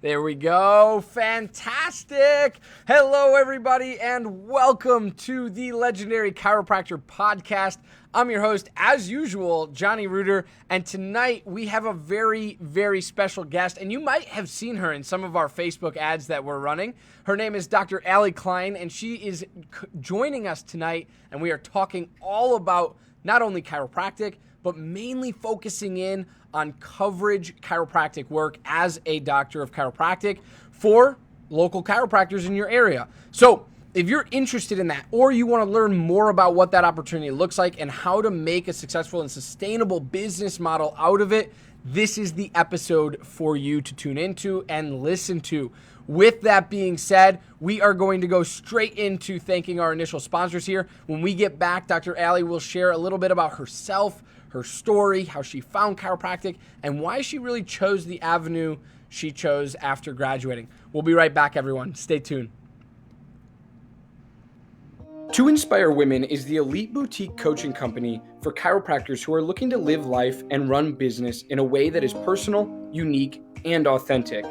There we go. Fantastic. Hello, everybody, and welcome to the Legendary Chiropractor Podcast. I'm your host, as usual, Johnny Reuter, and tonight we have a very, very special guest, and you might have seen her in some of our Facebook ads that we're running. Her name is Dr. Aly Klein, and she is joining us tonight, and we are talking all about not only chiropractic, but mainly focusing in on coverage chiropractic work as a doctor of chiropractic for local chiropractors in your area. So if you're interested in that, or you want to learn more about what that opportunity looks like and how to make a successful and sustainable business model out of it, this is the episode for you to tune into and listen to. With that being said, we are going to go straight into thanking our initial sponsors here. When we get back, Dr. Aly will share a little bit about herself, her story, how she found chiropractic, and why she really chose the avenue she chose after graduating. We'll be right back, everyone. Stay tuned. To Inspire Women is the elite boutique coaching company for chiropractors who are looking to live life and run business in a way that is personal, unique, and authentic.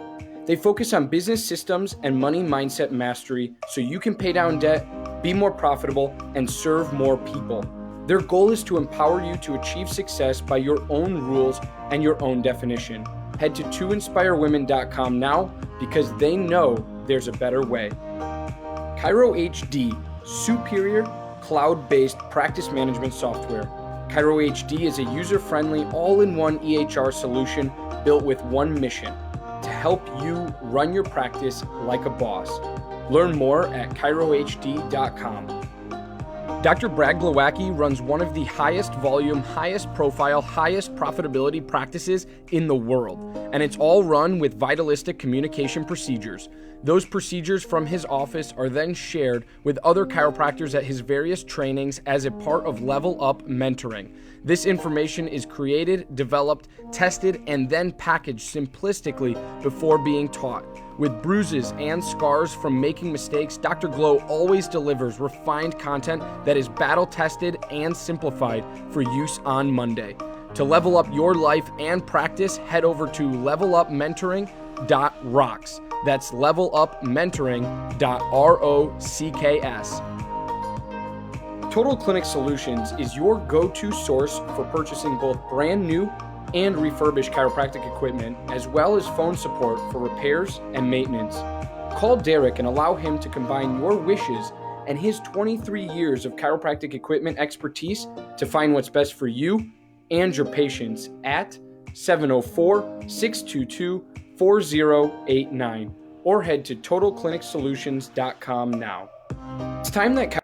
They focus on business systems and money mindset mastery so you can pay down debt, be more profitable, and serve more people. Their goal is to empower you to achieve success by your own rules and your own definition. Head to toinspirewomen.com now because they know there's a better way. Chiro HD, superior cloud-based practice management software. Chiro HD is a user-friendly, all-in-one EHR solution built with one mission: to help you run your practice like a boss. Learn more at chirohd.com. Dr. Brad Glowacki runs one of the highest volume, highest profile, highest profitability practices in the world, and it's all run with vitalistic communication procedures. Those procedures from his office are then shared with other chiropractors at his various trainings as a part of LevelUp Mentoring. This information is created, developed, tested, and then packaged simplistically before being taught. With bruises and scars from making mistakes, Dr. Glow always delivers refined content that is battle-tested and simplified for use on Monday. To level up your life and practice, head over to levelupmentoring.rocks. That's levelupmentoring.rocks. Total Clinic Solutions is your go-to source for purchasing both brand new and refurbished chiropractic equipment, as well as phone support for repairs and maintenance. Call Derek and allow him to combine your wishes and his 23 years of chiropractic equipment expertise to find what's best for you and your patients at 704-622-4089 or head to totalclinicsolutions.com now. It's time that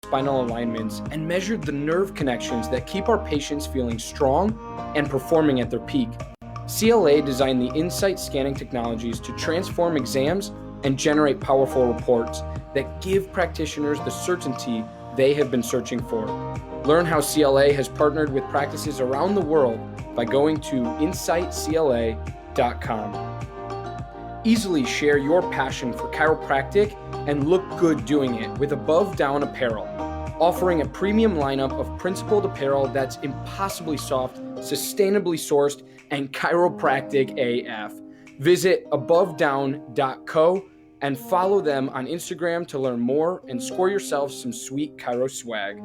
spinal alignments and measured the nerve connections that keep our patients feeling strong and performing at their peak. CLA designed the Insight scanning technologies to transform exams and generate powerful reports that give practitioners the certainty they have been searching for. Learn how CLA has partnered with practices around the world by going to InsightCLA.com. Easily share your passion for chiropractic and look good doing it with Above Down Apparel, offering a premium lineup of principled apparel that's impossibly soft, sustainably sourced, and chiropractic AF. Visit abovedown.co and follow them on Instagram to learn more and score yourself some sweet chiro swag.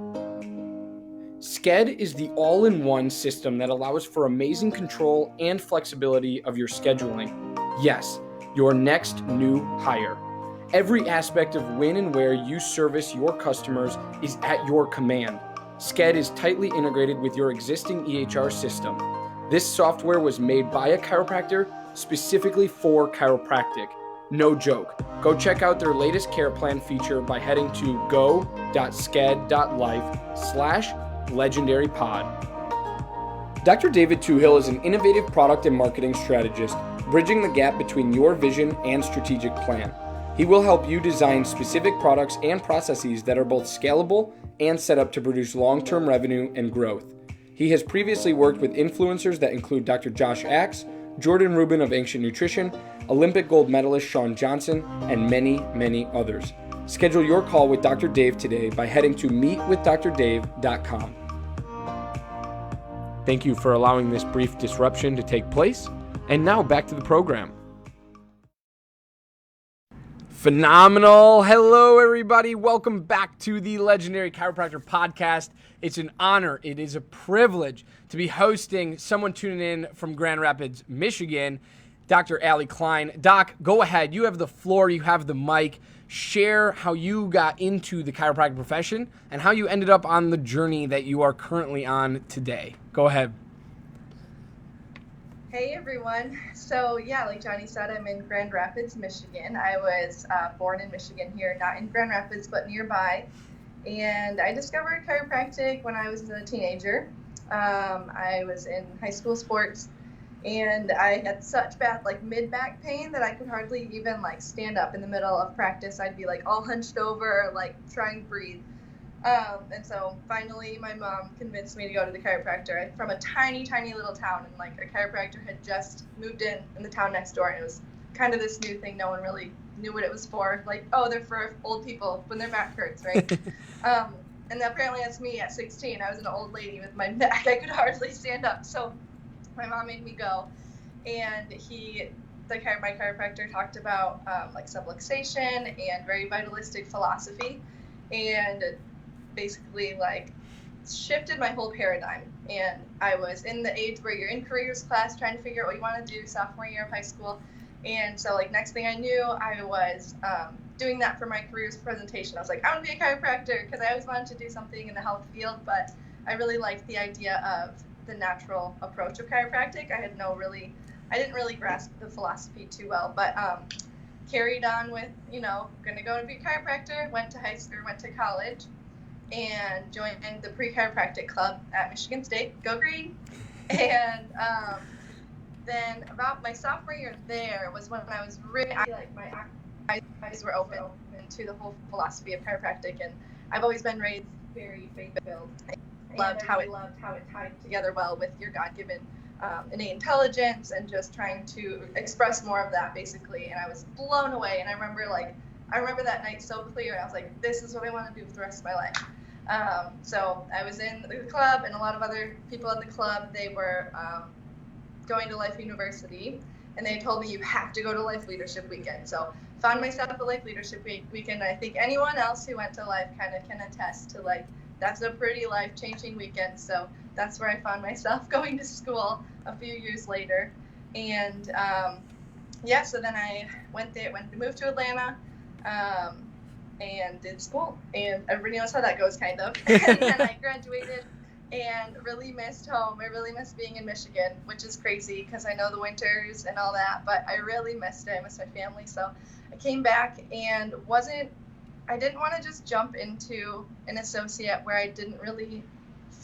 Sked is the all-in-one system that allows for amazing control and flexibility of your scheduling. Yes, your next new hire. Every aspect of when and where you service your customers is at your command. Sked is tightly integrated with your existing EHR system. This software was made by a chiropractor specifically for chiropractic. No joke. Go check out their latest care plan feature by heading to go.sked.life/legendarypod. Dr. David Tuhill is an innovative product and marketing strategist, bridging the gap between your vision and strategic plan. He will help you design specific products and processes that are both scalable and set up to produce long-term revenue and growth. He has previously worked with influencers that include Dr. Josh Axe, Jordan Rubin of Ancient Nutrition, Olympic gold medalist Shawn Johnson, and many, many others. Schedule your call with Dr. Dave today by heading to meetwithdrdave.com. Thank you for allowing this brief disruption to take place. And now back to the program. Phenomenal. Hello, everybody. Welcome back to the Legendary Chiropractor Podcast. It's an honor. It is a privilege to be hosting someone tuning in from Grand Rapids, Michigan, Dr. Aly Klein. Doc, go ahead. You have the floor. You have the mic. Share how you got into the chiropractic profession and how you ended up on the journey that you are currently on today. Go ahead. Hey everyone. So like Johnny said, I'm in Grand Rapids, Michigan. I was born in Michigan here, not in Grand Rapids, but nearby. And I discovered chiropractic when I was a teenager. I was in high school sports, and I had such bad mid-back pain that I could hardly even stand up in the middle of practice. I'd be all hunched over, trying to breathe. And so finally my mom convinced me to go to the chiropractor. I'm from a tiny little town, and a chiropractor had just moved in the town next door, and it was kind of this new thing. No one really knew what it was for. They're for old people when their back hurts, right? And apparently that's me at 16. I was an old lady with my back. I could hardly stand up. So my mom made me go, and my chiropractor talked about subluxation and very vitalistic philosophy, and basically shifted my whole paradigm. And I was in the age where you're in careers class trying to figure out what you want to do sophomore year of high school. And so next thing I knew, I was doing that for my careers presentation. I was I want to be a chiropractor because I always wanted to do something in the health field, but I really liked the idea of the natural approach of chiropractic. I didn't really grasp the philosophy too well, but carried on with, going to go to be a chiropractor, went to college, and joined the pre-chiropractic club at Michigan State. Go Green! And then about my sophomore year there was when I was really, my eyes were open to the whole philosophy of chiropractic, and I've always been raised very faith-filled. I loved how it tied together well with your God-given innate intelligence and just trying to express more of that, basically. And I was blown away, and I remember that night so clear. I was like, this is what I want to do for the rest of my life. So I was in the club, and a lot of other people in the club, they were going to Life University, and they told me you have to go to Life Leadership Weekend. So found myself at Life Leadership Weekend. I think anyone else who went to Life kind of can attest to that's a pretty life-changing weekend. So that's where I found myself going to school a few years later. And so then I moved to Atlanta, and did school, and everybody knows how that goes, kind of. And then I graduated and really missed home. I really missed being in Michigan, which is crazy because I know the winters and all that, but I really missed it. I missed my family. So I came back and I didn't want to just jump into an associate where I didn't really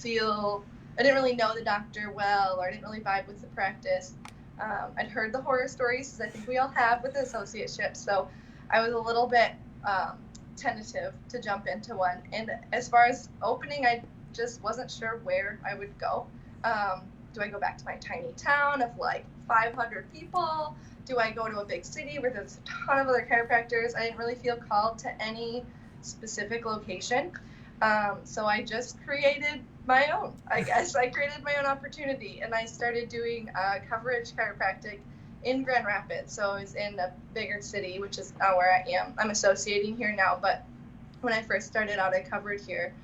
know the doctor well, or I didn't really vibe with the practice. I'd heard the horror stories, as I think we all have with associateships, so I was a little bit tentative to jump into one. And as far as opening, I just wasn't sure where I would go. Do I go back to my tiny town of 500 people? Do I go to a big city where there's a ton of other chiropractors? I didn't really feel called to any specific location. So I just created my own, I guess. I created my own opportunity, and I started doing coverage chiropractic in Grand Rapids. So I was in a bigger city, which is where I am. I'm associating here now, but when I first started out, I covered here.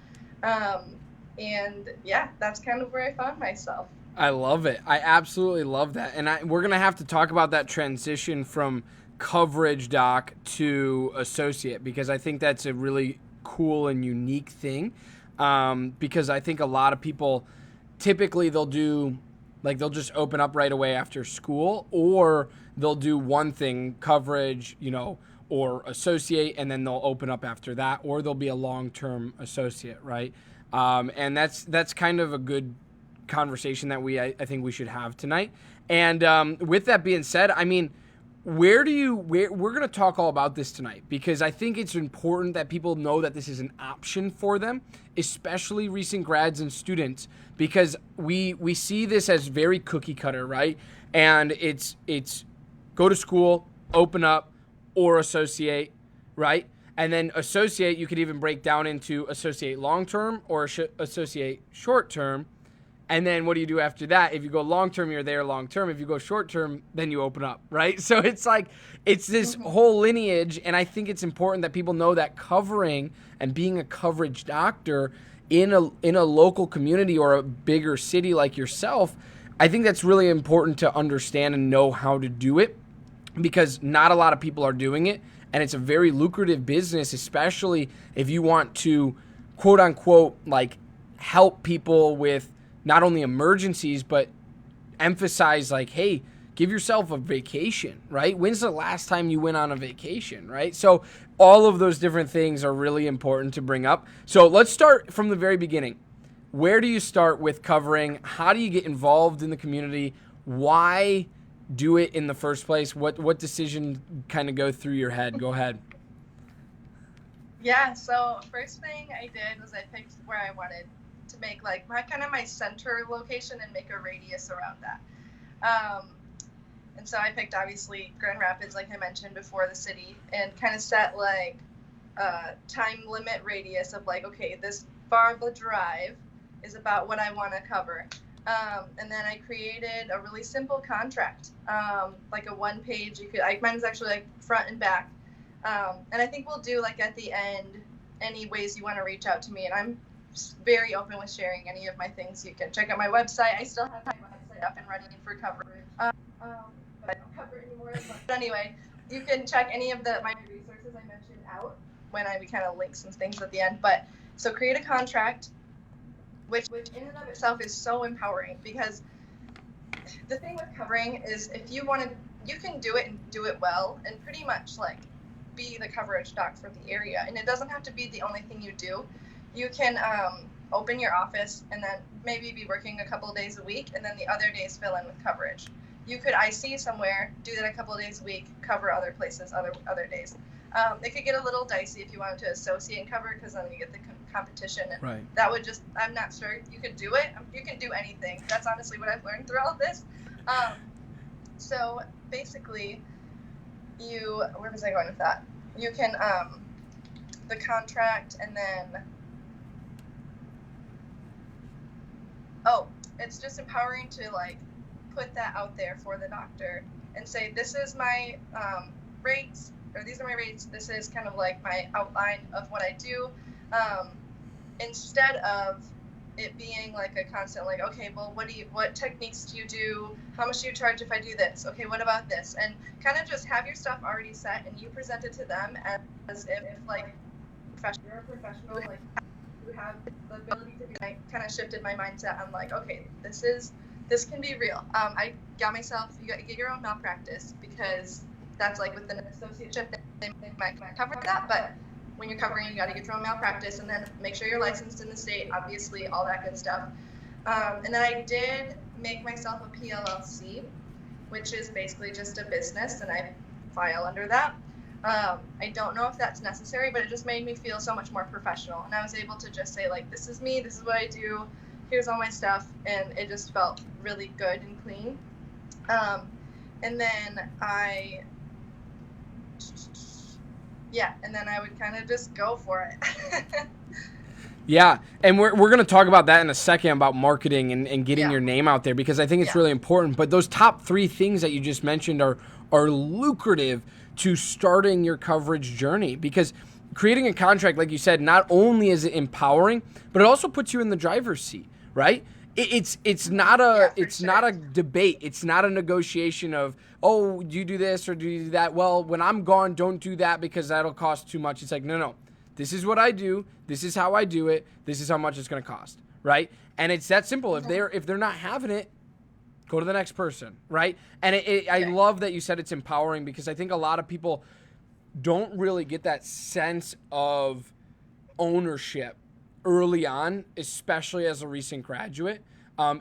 And that's kind of where I found myself. I love it. I absolutely love that. And we're going to have to talk about that transition from coverage doc to associate, because I think that's a really cool and unique thing. Because I think a lot of people, typically they'll just open up right away after school, or they'll do one thing, coverage, or associate, and then they'll open up after that, or they'll be a long-term associate, right? And that's kind of a good conversation that I think we should have tonight. And with that being said, I mean, we're going to talk all about this tonight, because I think it's important that people know that this is an option for them, especially recent grads and students, because we see this as very cookie cutter, right? And it's go to school, open up, or associate, right? And then associate, you could even break down into associate long-term or associate short-term. And then what do you do after that? If you go long-term, you're there long-term. If you go short-term, then you open up, right? So it's like, it's this whole lineage. And I think it's important that people know that covering and being a coverage doctor in a local community or a bigger city like yourself, I think that's really important to understand and know how to do it, because not a lot of people are doing it. And it's a very lucrative business, especially if you want to, quote unquote, like help people with not only emergencies, but emphasize like, hey, give yourself a vacation, right? When's the last time you went on a vacation, right? So all of those different things are really important to bring up. So let's start from the very beginning. Where do you start with covering? How do you get involved in the community? Why do it in the first place? What decision kind of go through your head? Go ahead. Yeah, so first thing I did was I picked where I wanted to make like my center location and make a radius around that. And so I picked obviously Grand Rapids, like I mentioned before, the city, and kind of set like a time limit radius of like, okay, this far of the drive is about what I want to cover. And then I created a really simple contract, like a one page. Mine's actually like front and back. And I think we'll do like at the end, any ways you want to reach out to me. And I'm very open with sharing any of my things. You can check out my website. I still have my website up and running for coverage. But I don't cover it anymore. But anyway, you can check any of my resources I mentioned out when we kind of link some things at the end. But so create a contract, which in and of itself is so empowering, because the thing with covering is if you want to, you can do it and do it well and pretty much like be the coverage doc for the area. And it doesn't have to be the only thing you do. You can open your office and then maybe be working a couple of days a week, and then the other days fill in with coverage. You could IC somewhere, do that a couple of days a week, cover other places other days. It could get a little dicey if you wanted to associate and cover, because then you get the competition, and right. That would just, I'm not sure you could do it. You can do anything. That's honestly what I've learned through all of this. So basically, where was I going with that? You can, the contract, and then, it's just empowering to like put that out there for the doctor and say, this is my rates, or these are my rates. This is kind of like my outline of what I do. Instead of it being like a constant, like, okay, well, what techniques do you do? How much do you charge if I do this? Okay, what about this? And kind of just have your stuff already set, and you present it to them as if like you're a professional, like you have the ability to be. I kind of shifted my mindset. I'm like, okay, this can be real. I got myself, you got to get your own malpractice, because that's like with an associateship, they might cover that, but when you're covering, you got to get your own malpractice, and then make sure you're licensed in the state, obviously, all that good stuff. And then I did make myself a PLLC, which is basically just a business, and I file under that. I don't know if that's necessary, but it just made me feel so much more professional, and I was able to just say, like, this is me, this is what I do, here's all my stuff, and it just felt really good and clean. And then I would kind of just go for it. Yeah, and we're going to talk about that in a second, about marketing and getting your name out there, because I think it's really important. But those top 3 things that you just mentioned are lucrative to starting your coverage journey, because creating a contract, like you said, not only is it empowering, but it also puts you in the driver's seat, right? It's not a debate. It's not a negotiation of, oh, do you do this or do you do that? Well, when I'm gone, don't do that because that'll cost too much. It's like, no. This is what I do. This is how I do it. This is how much it's going to cost, right? And it's that simple. If they're not having it, go to the next person, right? And I love that you said it's empowering, because I think a lot of people don't really get that sense of ownership early on, especially as a recent graduate,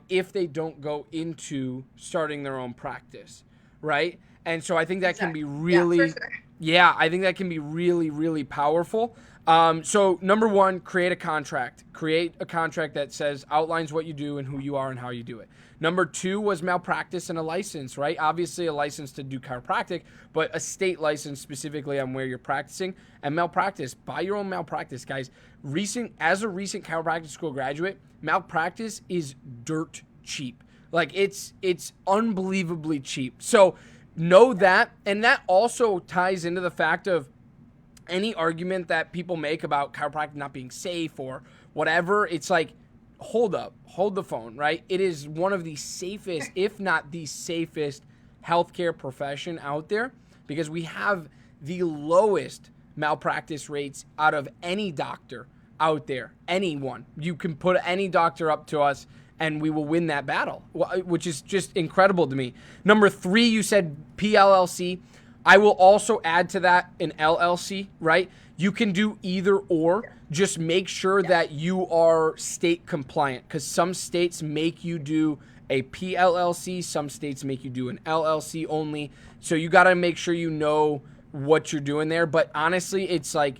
if they don't go into starting their own practice, right? And so I think that can be really, Yeah, I think that can be really, really powerful. So number one, create a contract. Create a contract that outlines what you do and who you are and how you do it. Number two was malpractice and a license, right? Obviously a license to do chiropractic, but a state license specifically on where you're practicing. And malpractice, buy your own malpractice, guys. As a recent chiropractic school graduate, malpractice is dirt cheap. Like it's unbelievably cheap. So know that, and that also ties into the fact of any argument that people make about chiropractic not being safe or whatever. It's like, hold the phone, right? It is one of the safest, if not the safest, healthcare profession out there, because we have the lowest malpractice rates out of any doctor out there. Anyone. You can put any doctor up to us and we will win that battle, which is just incredible to me. Number three, you said PLLC. I will also add to that an LLC, right? You can do either or. Just make sure that you are state compliant, because some states make you do a PLLC, some states make you do an LLC only. So you got to make sure you know what you're doing there. But honestly, it's like,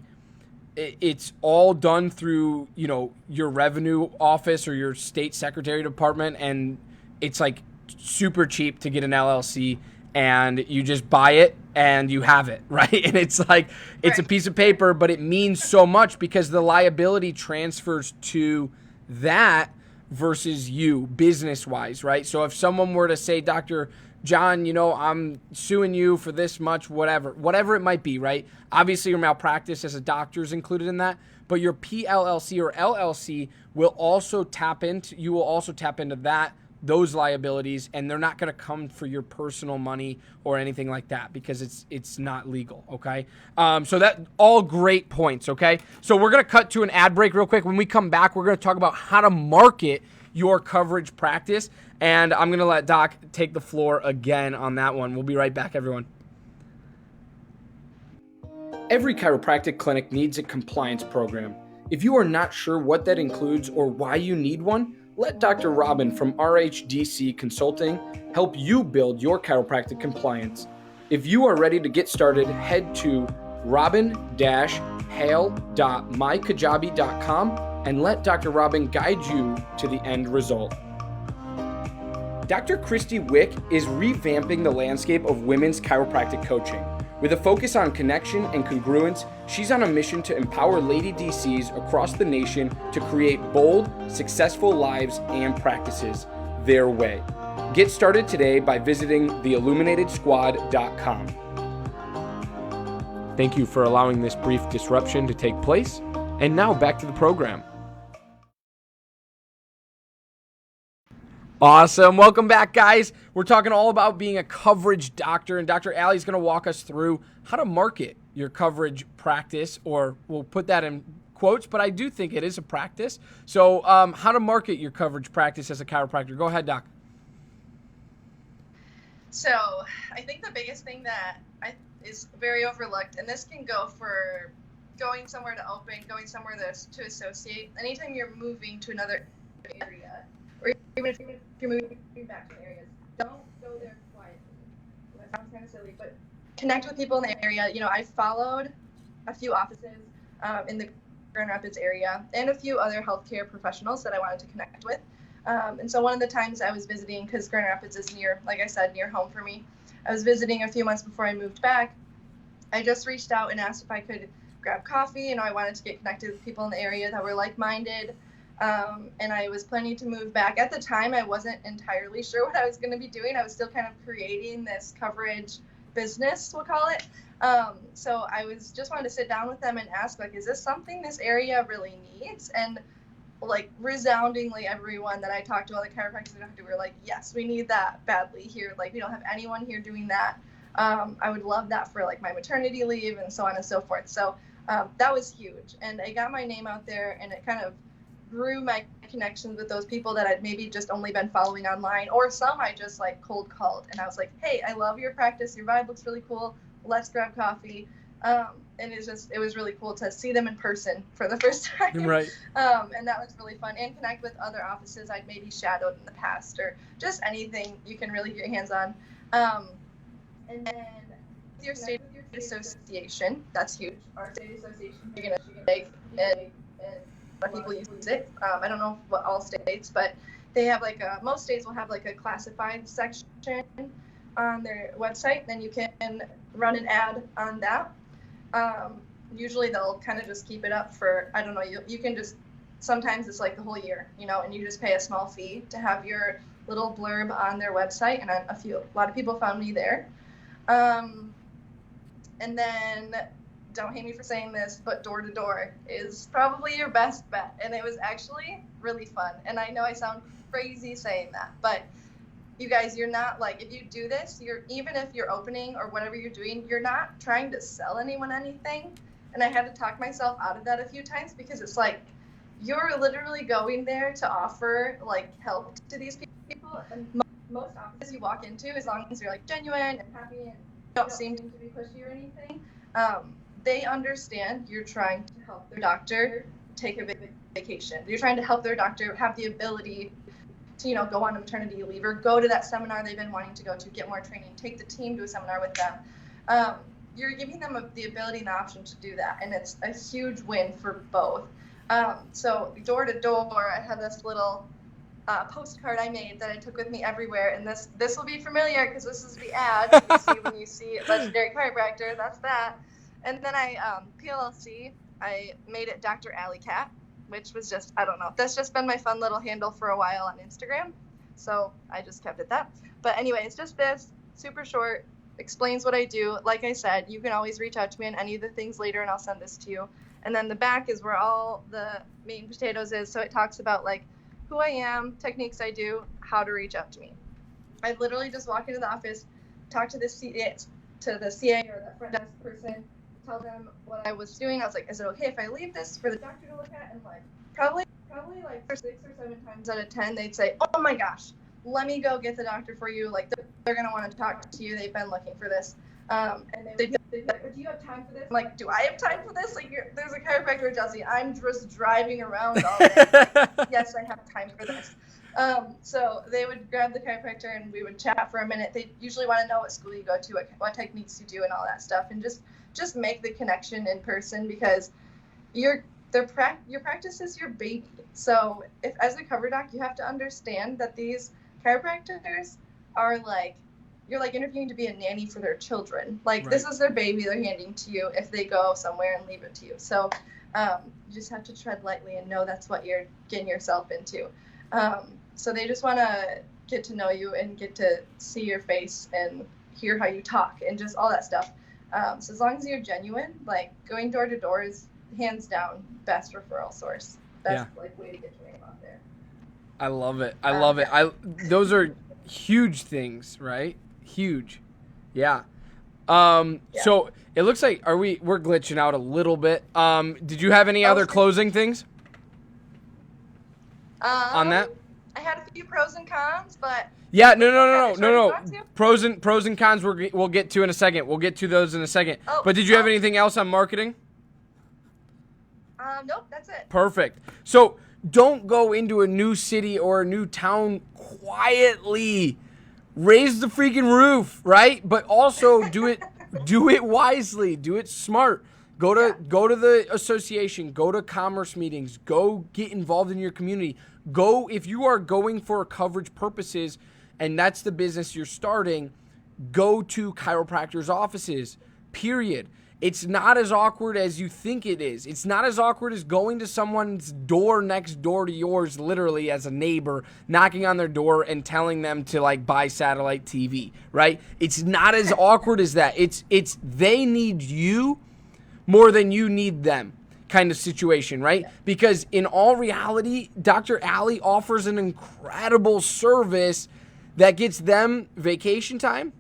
it's all done through, your revenue office or your state secretary department. And it's like super cheap to get an LLC, and you just buy it and you have it, right? And it's like, it's a piece of paper, but it means so much because the liability transfers to that versus you business wise, right? So if someone were to say, Dr. John, I'm suing you for this much, whatever it might be, right? Obviously your malpractice as a doctor is included in that, but your PLLC or LLC will also tap into those liabilities, and they're not going to come for your personal money or anything like that because it's not legal, okay? So that all great points, okay? So we're going to cut to an ad break real quick. When we come back, we're going to talk about how to market your coverage practice, and I'm going to let Doc take the floor again on that one. We'll be right back, everyone. Every chiropractic clinic needs a compliance program. If you are not sure what that includes or why you need one, let Dr. Robin from RHDC Consulting help you build your chiropractic compliance. If you are ready to get started, head to robin-hale.mykajabi.com and let Dr. Robin guide you to the end result. Dr. Christy Wick is revamping the landscape of women's chiropractic coaching. With a focus on connection and congruence, she's on a mission to empower Lady DCs across the nation to create bold, successful lives and practices their way. Get started today by visiting theilluminatedsquad.com. Thank you for allowing this brief disruption to take place. And now back to the program. Awesome. Welcome back, guys. We're talking all about being a coverage doctor, and Dr. Aly is going to walk us through how to market your coverage practice, or we'll put that in quotes, but I do think it is a practice. So how to market your coverage practice as a chiropractor. Go ahead, Doc. So I think the biggest thing that is very overlooked, and this can go for going somewhere to open, going somewhere to associate. Anytime you're moving to another area, or even if you're moving back to areas, don't go there quietly. That sounds kind of silly, but connect with people in the area. I followed a few offices in the Grand Rapids area and a few other healthcare professionals that I wanted to connect with. And so one of the times I was visiting, because Grand Rapids is near home for me, I was visiting a few months before I moved back. I just reached out and asked if I could grab coffee. I wanted to get connected with people in the area that were like-minded. And I was planning to move back. At the time, I wasn't entirely sure what I was going to be doing. I was still kind of creating this coverage business, we'll call it. So I just wanted to sit down with them and ask, is this something this area really needs? And resoundingly, everyone that I talked to, all the chiropractors I talked to, were like, yes, we need that badly here. We don't have anyone here doing that. I would love that for my maternity leave and so on and so forth. So that was huge. And I got my name out there, and it kind of grew my connections with those people that I'd maybe just only been following online, or some I just cold called, and I was like, hey, I love your practice, your vibe looks really cool, let's grab coffee. And it was really cool to see them in person for the first time. Right. And that was really fun, and connect with other offices I'd maybe shadowed in the past, or just anything you can really get your hands on. And then your state association. That's huge. Our state association, you're going to take and a lot of people use it. I don't know what all states, but they have like most states will have like a classified section on their website. Then you can run an ad on that. Usually they'll kind of just keep it up for, I don't know, you can just, sometimes it's like the whole year, you know, and you just pay a small fee to have your little blurb on their website. And a lot of people found me there. And then, don't hate me for saying this, but door to door is probably your best bet. And it was actually really fun. And I know I sound crazy saying that, but you guys, you're not like, if you do this, even if you're opening or whatever you're doing, you're not trying to sell anyone anything. And I had to talk myself out of that a few times, because it's like, you're literally going there to offer like help to these people. And most offices you walk into, as long as you're like genuine and happy and don't seem to be pushy or anything, they understand you're trying to help their doctor take a vacation. You're trying to help their doctor have the ability to, you know, go on a maternity leave or go to that seminar they've been wanting to go to, get more training, take the team to a seminar with them. You're giving them the ability and the option to do that, and it's a huge win for both. So door to door, I have this little postcard I made that I took with me everywhere, and this will be familiar because this is the ad you see when you see Legendary Chiropractor. That's that. And then PLLC, I made it Dr. Aly Cat, which was just, I don't know, that's just been my fun little handle for a while on Instagram, so I just kept it that. But anyway, it's just this, super short, explains what I do. Like I said, you can always reach out to me on any of the things later, and I'll send this to you. And then the back is where all the meat and potatoes is, so it talks about like who I am, techniques I do, how to reach out to me. I literally just walk into the office, talk to the CA or the front desk person, tell them what I was doing. I was like, is it okay if I leave this for the doctor to look at? And like probably like 6 or 7 times out of 10, they'd say, oh my gosh, let me go get the doctor for you. Like they're going to want to talk to you. They've been looking for this. And they'd be like, do you have time for this? I'm like, do I have time for this? Like, there's a chiropractor, Jesse. I'm just driving around all day. Like, yes, I have time for this. So they would grab the chiropractor and we would chat for a minute. They usually want to know what school you go to, what techniques you do, and all that stuff, and just make the connection in person, because your practice is your baby. So if, as a cover doc, you have to understand that these chiropractors are like, you're like interviewing to be a nanny for their children. Like, right. This is their baby they're handing to you if they go somewhere and leave it to you. So you just have to tread lightly and know that's what you're getting yourself into. So they just want to get to know you and get to see your face and hear how you talk and just all that stuff. So as long as you're genuine, like going door to door is hands down best referral source. Best like way to get your name out there. I love it. I love it. Those are huge things, right? Huge. Yeah. So it looks like we're glitching out a little bit. Did you have any other closing things on that? I had a few pros and cons, but yeah, no. Pros and cons we'll get to in a second. We'll get to those in a second. But did you have anything else on marketing? Nope, that's it. Perfect. So don't go into a new city or a new town quietly. Raise the freaking roof, right? But also do it wisely. Do it smart. Go to the association. Go to commerce meetings. Go get involved in your community. Go, if you are going for coverage purposes and that's the business you're starting, go to chiropractors' offices, period. It's not as awkward as you think it is. It's not as awkward as going to someone's door next door to yours, literally as a neighbor, knocking on their door and telling them to like buy satellite TV, right? It's not as awkward as that. It's they need you more than you need them kind of situation, right? Because in all reality, Dr. Aly offers an incredible service that gets them vacation time.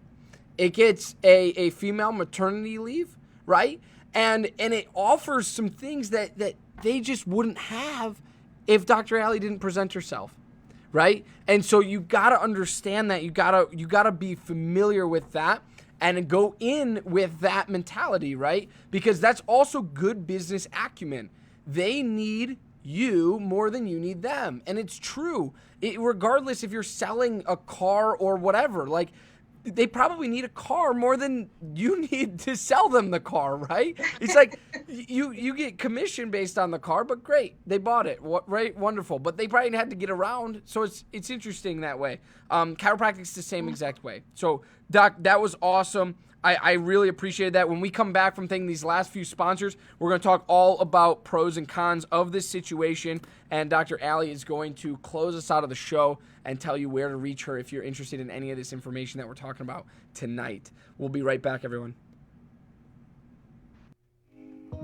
It gets a female maternity leave, right? And it offers some things that they just wouldn't have if Dr. Aly didn't present herself, right? And so you got to understand that. You got to be familiar with that and go in with that mentality, right? Because that's also good business acumen. They need you more than you need them. And it's true. Regardless if you're selling a car or whatever, like they probably need a car more than you need to sell them the car, right? It's like you get commission based on the car, but great, they bought it, right? Wonderful, but they probably had to get around, so it's interesting that way. Chiropractic's the same exact way. So, Doc, that was awesome. I really appreciate that. When we come back from thanking these last few sponsors, we're going to talk all about pros and cons of this situation, and Dr. Aly is going to close us out of the show and tell you where to reach her if you're interested in any of this information that we're talking about tonight. We'll be right back, everyone.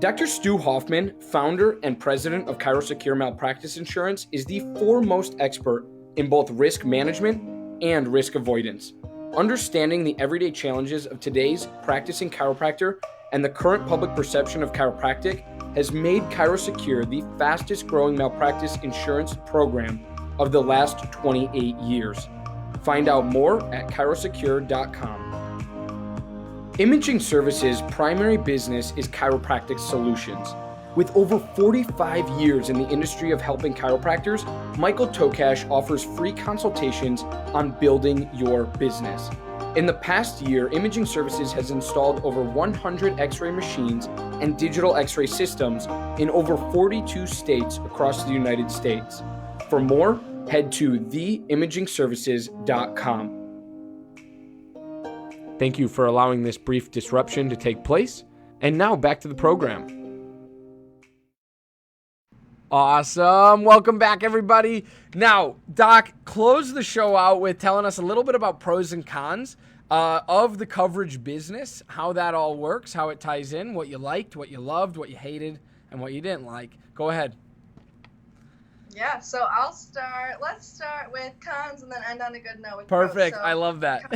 Dr. Stu Hoffman, founder and president of ChiroSecure Malpractice Insurance, is the foremost expert in both risk management and risk avoidance. Understanding the everyday challenges of today's practicing chiropractor and the current public perception of chiropractic has made ChiroSecure the fastest growing malpractice insurance program of the last 28 years. Find out more at chirosecure.com. Imaging Services' primary business is chiropractic solutions. With over 45 years in the industry of helping chiropractors, Michael Tokash offers free consultations on building your business. In the past year, Imaging Services has installed over 100 X-ray machines and digital X-ray systems in over 42 states across the United States. For more, head to theimagingservices.com. Thank you for allowing this brief disruption to take place. And now back to the program. Awesome. Welcome back, everybody. Now, Doc, close the show out with telling us a little bit about pros and cons of the coverage business, how that all works, how it ties in, what you liked, what you loved, what you hated, and what you didn't like. Go ahead. Yeah, so let's start with cons and then end on a good note with Perfect. pros. So I love that.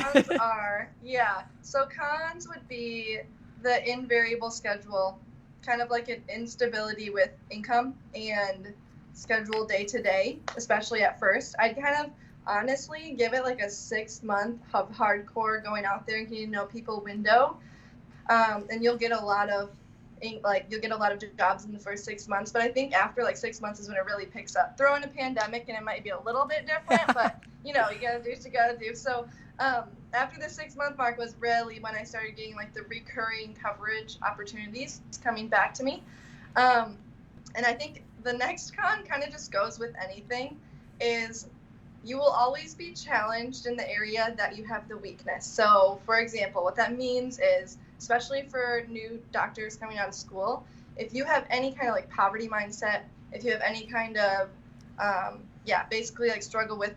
Cons would be the invariable schedule, kind of like an instability with income and schedule day to day, especially at first. I'd kind of honestly give it like a 6-month of hardcore going out there and getting to know people window. And you'll get a lot of jobs in the first 6 months, but I think after like 6 months is when it really picks up. Throw in a pandemic and it might be a little bit different, but you gotta do what you gotta do. So after the 6-month mark was really when I started getting like the recurring coverage opportunities coming back to me. And I think the next con kind of just goes with anything is you will always be challenged in the area that you have the weakness. So for example, what that means is, especially for new doctors coming out of school, if you have any kind of like poverty mindset, if you have any kind of, basically like struggle with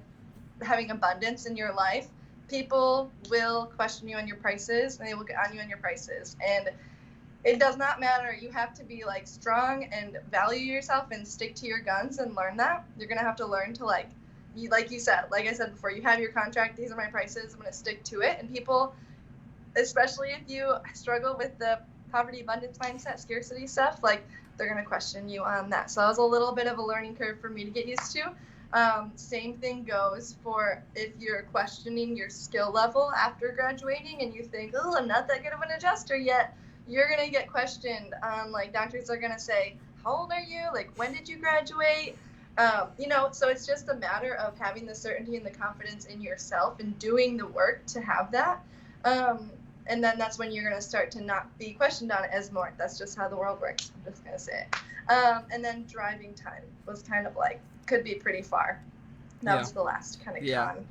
having abundance in your life, people will question you on your prices and they will get on you on your prices. And it does not matter. You have to be like strong and value yourself and stick to your guns and learn that. You're going to have to learn to like I said before, you have your contract. These are my prices. I'm going to stick to it. And people, especially if you struggle with the poverty abundance mindset, scarcity stuff, like they're going to question you on that. So that was a little bit of a learning curve for me to get used to. Same thing goes for if you're questioning your skill level after graduating and you think, oh, I'm not that good of an adjuster yet. You're going to get questioned. Like doctors are going to say, how old are you? Like, when did you graduate? So it's just a matter of having the certainty and the confidence in yourself and doing the work to have that. And then that's when you're going to start to not be questioned on it as more. That's just how the world works. I'm just going to say it. And then driving time was kind of like, could be pretty far. That was the last kind of con.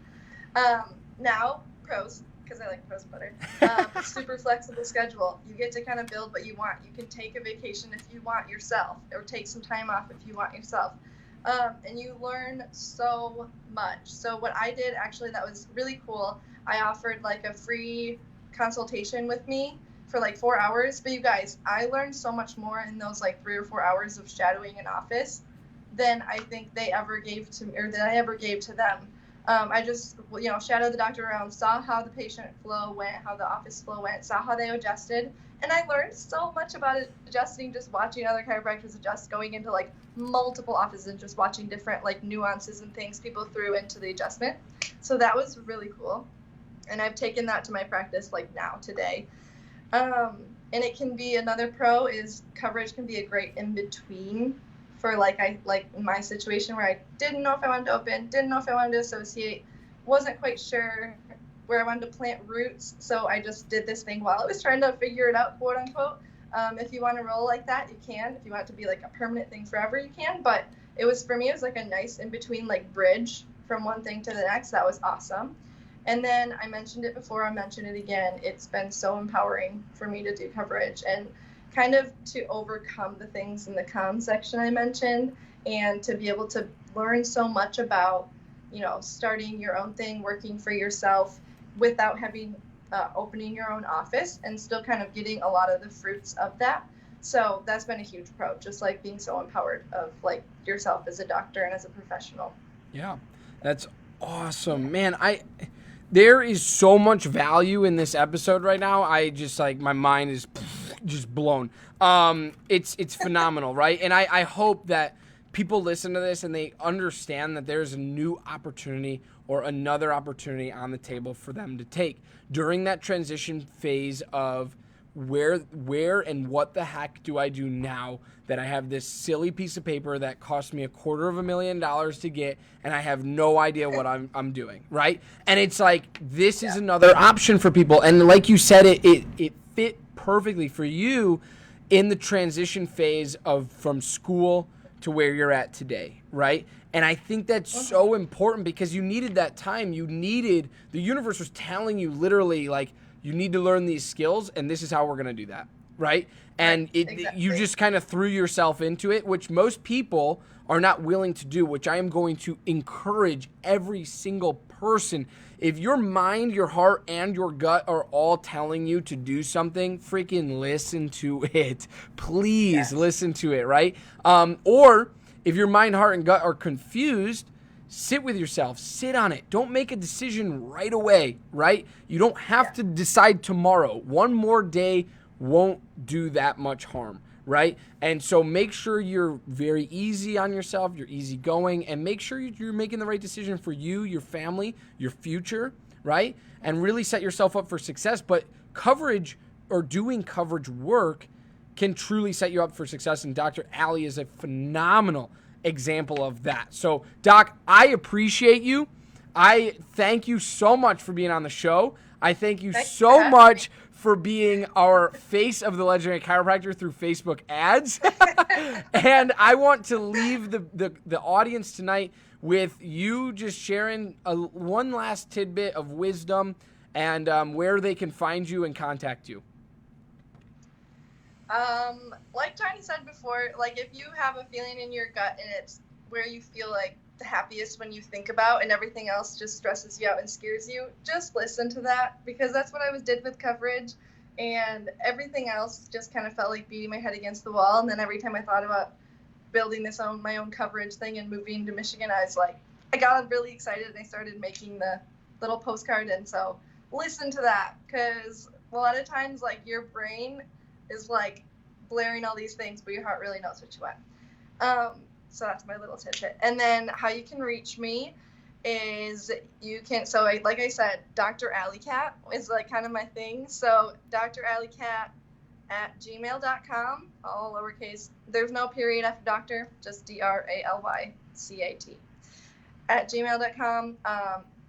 Now, pros, because I like pros better. Super flexible schedule. You get to kind of build what you want. You can take a vacation if you want yourself, or take some time off if you want yourself. And you learn so much. So what I did actually that was really cool, I offered like a free consultation with me for like 4 hours. But you guys, I learned so much more in those like 3 or 4 hours of shadowing in office than I think they ever gave to me, or that I ever gave to them. I just, shadowed the doctor around, saw how the patient flow went, how the office flow went, saw how they adjusted. And I learned so much about adjusting, just watching other chiropractors adjust, going into like multiple offices and just watching different like nuances and things people threw into the adjustment. So that was really cool. And I've taken that to my practice like now today. And it can be, another pro is coverage can be a great in-between for like in my situation where I didn't know if I wanted to open, didn't know if I wanted to associate, wasn't quite sure where I wanted to plant roots. So I just did this thing while I was trying to figure it out, quote unquote. If you want to roll like that, you can. If you want it to be like a permanent thing forever, you can. But it was, for me, it was like a nice in between, like bridge from one thing to the next. That was awesome. And then I mentioned it before, I'll mention it again. It's been so empowering for me to do coverage and kind of to overcome the things in the con section I mentioned, and to be able to learn so much about, you know, starting your own thing, working for yourself without having opening your own office, and still kind of getting a lot of the fruits of that. So that's been a huge pro, just like being so empowered of like yourself as a doctor and as a professional. Yeah, that's awesome, man. There is so much value in this episode right now. I just like, my mind is just blown. It's phenomenal, right? And I hope that people listen to this and they understand that there's a new opportunity or another opportunity on the table for them to take during that transition phase of where and what the heck do I do now that I have this silly piece of paper that cost me $250,000 to get, and I have no idea what I'm doing, right? And it's like, this is another option for people. And like you said, it fit perfectly for you in the transition phase from school to where you're at today, right? And I think that's so important, because you needed that time. The universe was telling you literally, like, you need to learn these skills, and this is how we're going to do that, right? And exactly. You just kind of threw yourself into it, which most people are not willing to do, which I am going to encourage every single person. If your mind, your heart, and your gut are all telling you to do something, freaking listen to it. Please listen to it, right? Or if your mind, heart, and gut are confused, sit with yourself. Sit on it. Don't make a decision right away, right? You don't have to decide tomorrow. One more day won't do that much harm, right? And so make sure you're very easy on yourself, you're easygoing, and make sure you're making the right decision for you, your family, your future, right? And really set yourself up for success. But coverage or doing coverage work can truly set you up for success. And Dr. Aly is a phenomenal example of that. So, Doc, I appreciate you. I thank you so much for being on the show. I thank you so much for being our face of the Legendary Chiropractor through Facebook ads. And I want to leave the audience tonight with you just sharing one last tidbit of wisdom and where they can find you and contact you. Like Johnny said before, like if you have a feeling in your gut and it's where you feel like the happiest when you think about, and everything else just stresses you out and scares you, just listen to that, because that's what I did with coverage, and everything else just kind of felt like beating my head against the wall. And then every time I thought about building my own coverage thing and moving to Michigan, I was like, I got really excited and I started making the little postcard. And so listen to that, because a lot of times like your brain is like blaring all these things, but your heart really knows what you want. So that's my little tidbit. And then how you can reach me is like I said, Dr. Aly Cat is like kind of my thing. So dralycat@gmail.com, all lowercase. There's no period after doctor, just DRALYCAT @gmail.com.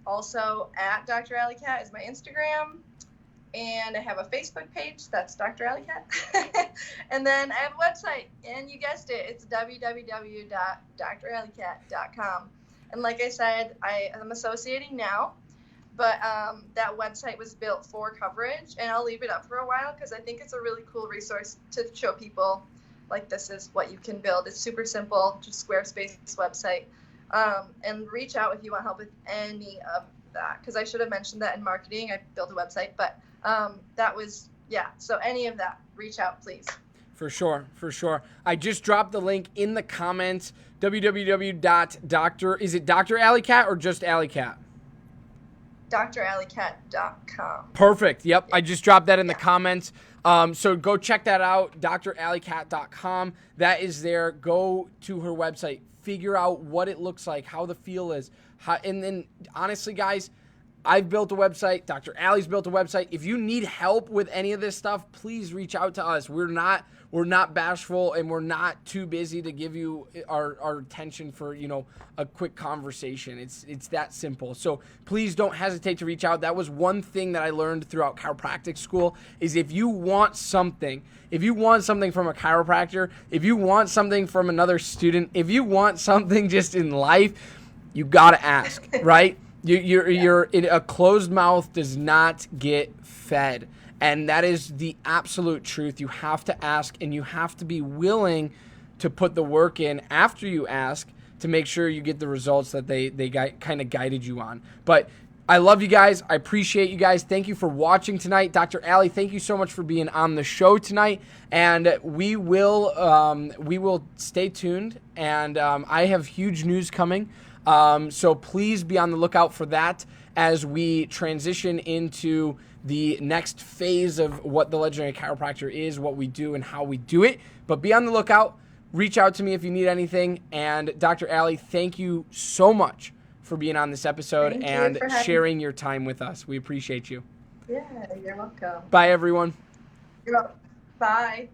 Also at Dr. Aly Cat is my Instagram. And I have a Facebook page, that's Dr. Aly Cat. And then I have a website, and you guessed it, it's www.dralycat.com. And like I said, I am associating now, but that website was built for coverage, and I'll leave it up for a while because I think it's a really cool resource to show people, like, this is what you can build. It's super simple, just Squarespace website. And reach out if you want help with any of that, because I should have mentioned that in marketing. I built a website, but that was, so any of that, reach out, please. For sure. I just dropped the link in the comments, www.dr, is it Dr. Aly Cat or just Aly Cat? dralycat.com. Perfect. Yep. I just dropped that in the comments. So go check that out, dralycat.com. That is there. Go to her website, figure out what it looks like, how the feel is. And then honestly, guys, I've built a website. Dr. Aly's built a website. If you need help with any of this stuff, please reach out to us. We're not bashful, and we're not too busy to give you our attention for, a quick conversation. It's that simple. So please don't hesitate to reach out. That was one thing that I learned throughout chiropractic school is if you want something from a chiropractor, if you want something from another student, if you want something just in life, you got to ask, right? You're in a closed mouth does not get fed. And that is the absolute truth. You have to ask, and you have to be willing to put the work in after you ask to make sure you get the results that they kind of guided you on. But I love you guys. I appreciate you guys. Thank you for watching tonight. Dr. Aly, thank you so much for being on the show tonight. And we will stay tuned. And I have huge news coming. So please be on the lookout for that as we transition into the next phase of what the Legendary Chiropractor is, what we do, and how we do it. But be on the lookout. Reach out to me if you need anything. And Dr. Aly, thank you so much for being on this episode and sharing your time with us. We appreciate you. Yeah, you're welcome. Bye, everyone. You're welcome. Bye.